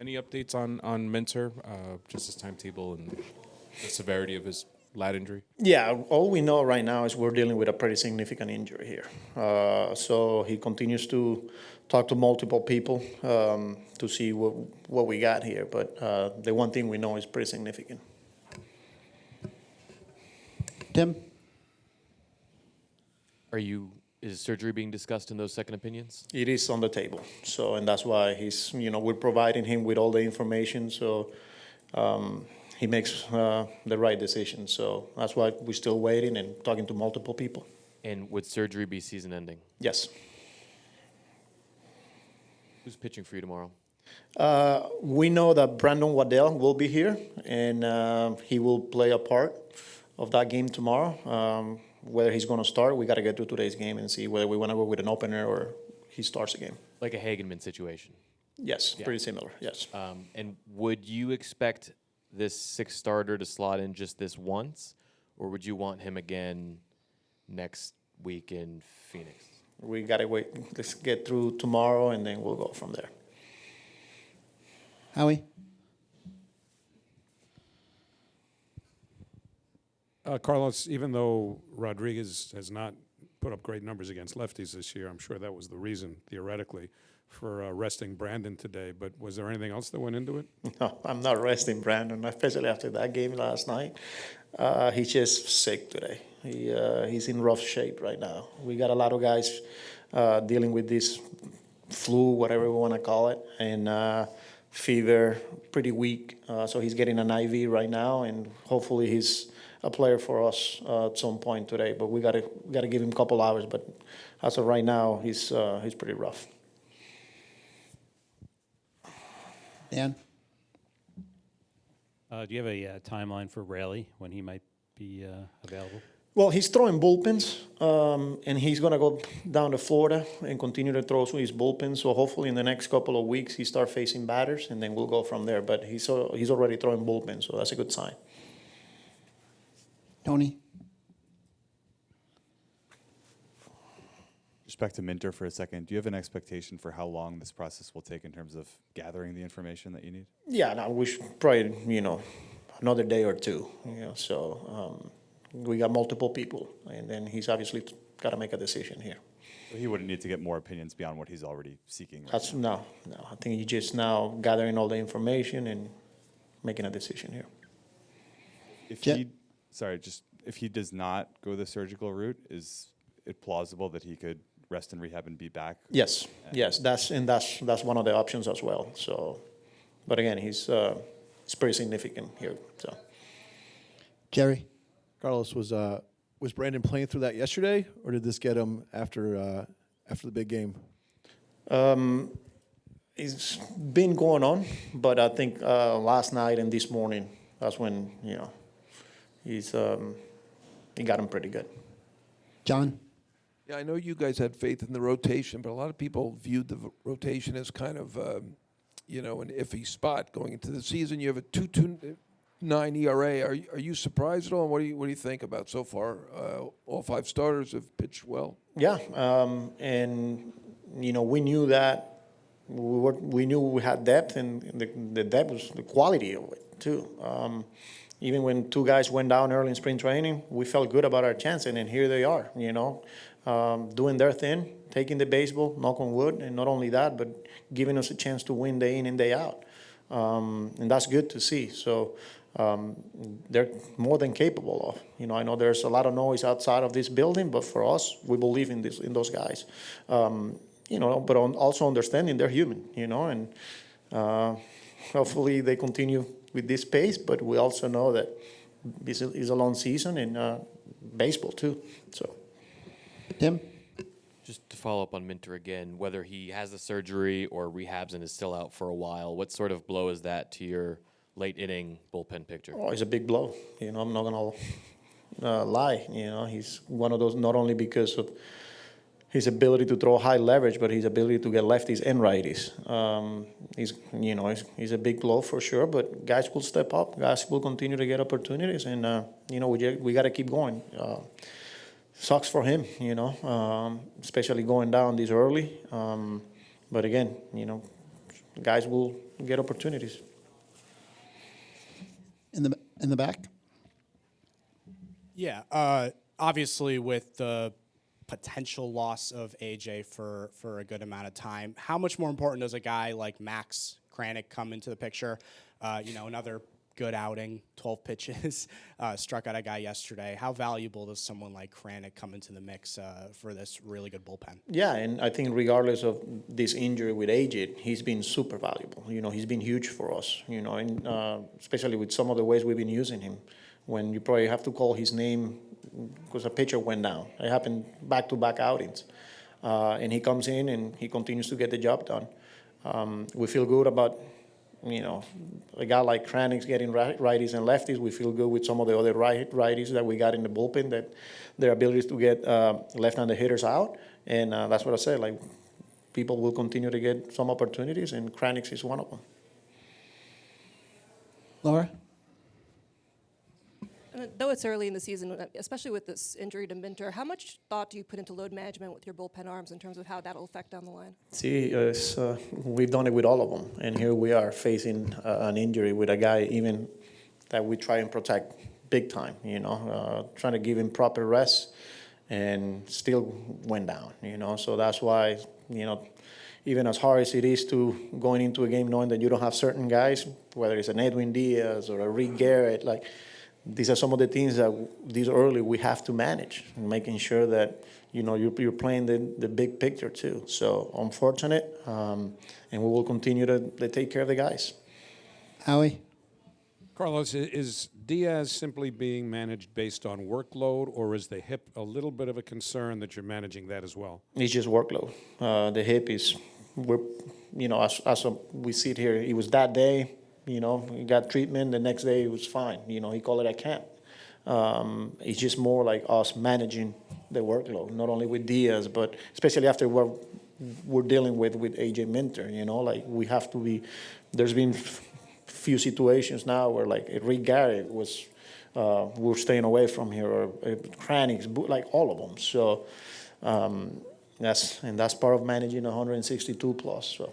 Any updates on Minter, just his timetable and the severity of his lat injury? Yeah, all we know right now is we're dealing with a pretty significant injury here. So he continues to talk to multiple people to see what we got here. But the one thing we know is pretty significant. Tim? Is surgery being discussed in those second opinions? It is on the table. So, and that's why we're providing him with all the information so he makes the right decision. So that's why we're still waiting and talking to multiple people. And would surgery be season ending? Yes. Who's pitching for you tomorrow? We know that Brandon Waddell will be here, and he will play a part of that game tomorrow. Whether he's going to start, we got to get through today's game and see whether we want to go with an opener or he starts the game. Like a Hagenman situation? Yes, Yeah. pretty similar, yes. And would you expect this sixth starter to slot in just this once, or would you want him again next week in Phoenix? We got to wait. Let's get through tomorrow, and then we'll go from there. Howie? Carlos, even though Rodriguez has not put up great numbers against lefties this year, I'm sure that was the reason, theoretically, for resting Brandon today. But was there anything else that went into it? No, I'm not resting Brandon, especially after that game last night. He's just sick today. He's in rough shape right now. We got a lot of guys dealing with this flu, whatever we want to call it, and fever, pretty weak. So he's getting an IV right now, and hopefully he's a player for us at some point today. But we got to give him a couple hours. But as of right now, he's pretty rough. Dan? Do you have a timeline for Raleigh when he might be available? Well, he's throwing bullpens, and he's going to go down to Florida and continue to throw his bullpens. So hopefully in the next couple of weeks he start facing batters, and then we'll go from there. But he's already throwing bullpens, so that's a good sign. Tony? Just back to Minter for a second. Do you have an expectation for how long this process will take in terms of gathering the information that you need? Yeah, no, we should probably, another day or two. So we got multiple people, and then he's obviously got to make a decision here. So he wouldn't need to get more opinions beyond what he's already seeking. Right That's now. no. I think he's just now gathering all the information and making a decision here. If Je- he, if he does not go the surgical route, is it plausible that he could rest and rehab and be back? Yes, that's one of the options as well. So, but again, it's pretty significant here. So, Jerry? Carlos, was Brandon playing through that yesterday, or did this get him after the big game? it's been going on, but I think last night and this morning, that's when he got him pretty good. John? Yeah, I know you guys had faith in the rotation, but a lot of people viewed the rotation as kind of, an iffy spot going into the season. You have a 2.29 ERA. Are you surprised at all? And what do you think about so far? All five starters have pitched well. Yeah, and we knew that we knew we had depth, and the depth was the quality of it too. Even when two guys went down early in spring training, we felt good about our chances, and here they are, doing their thing, taking the baseball, knock on wood, and not only that, but giving us a chance to win day in and day out. And that's good to see. So they're more than capable of. I know there's a lot of noise outside of this building, but for us, we believe in those guys. But also understanding they're human, and hopefully they continue with this pace, but we also know that this is a long season and baseball too. So, Tim? Just to follow up on Minter again, whether he has the surgery or rehabs and is still out for a while, what sort of blow is that to your late inning bullpen picture? Oh, it's a big blow. I'm not gonna lie. He's one of those, not only because of his ability to throw high leverage, but his ability to get lefties and righties. He's a big blow for sure, but guys will step up. Guys will continue to get opportunities, and we got to keep going. Sucks for him, especially going down this early. But again, guys will get opportunities. In the back. Yeah, obviously with the potential loss of AJ for a good amount of time, how much more important does a guy like Max Kranick come into the picture? Another good outing, 12 pitches, struck out a guy yesterday. How valuable does someone like Kranick come into the mix for this really good bullpen? Yeah, and I think regardless of this injury with AJ, he's been super valuable. He's been huge for us, and especially with some of the ways we've been using him. When you probably have to call his name because a pitcher went down. It happened back-to-back outings. And he comes in and he continues to get the job done. We feel good about, a guy like Kranick's getting righties and lefties. We feel good with some of the other righties that we got in the bullpen, that their abilities to get left-handed hitters out. And that's what I said, like, people will continue to get some opportunities, and Kranick's is one of them. Laura. Though it's early in the season, especially with this injury to Minter, how much thought do you put into load management with your bullpen arms in terms of how that'll affect down the line? See, we've done it with all of them, and here we are facing an injury with a guy even that we try and protect big time, trying to give him proper rest, and still went down, So that's why, even as hard as it is to going into a game knowing that you don't have certain guys, whether it's an Edwin Diaz or a Rick Garrett, like, these are some of the things that these early we have to manage, and making sure that you're playing the big picture too. So unfortunate, and we will continue to take care of the guys. Howie. Carlos, is Diaz simply being managed based on workload, or is the hip a little bit of a concern that you're managing that as well? It's just workload. The hip is, as we sit here, it was that day. He got treatment. The next day, it was fine. He called it a camp. It's just more like us managing the workload, not only with Diaz, but especially after what we're dealing with AJ Minter. Like, we have to be. There's been few situations now where, like, Rick Garrett was, we're staying away from here, or Kranick's, like all of them. So that's part of managing 162 plus. So.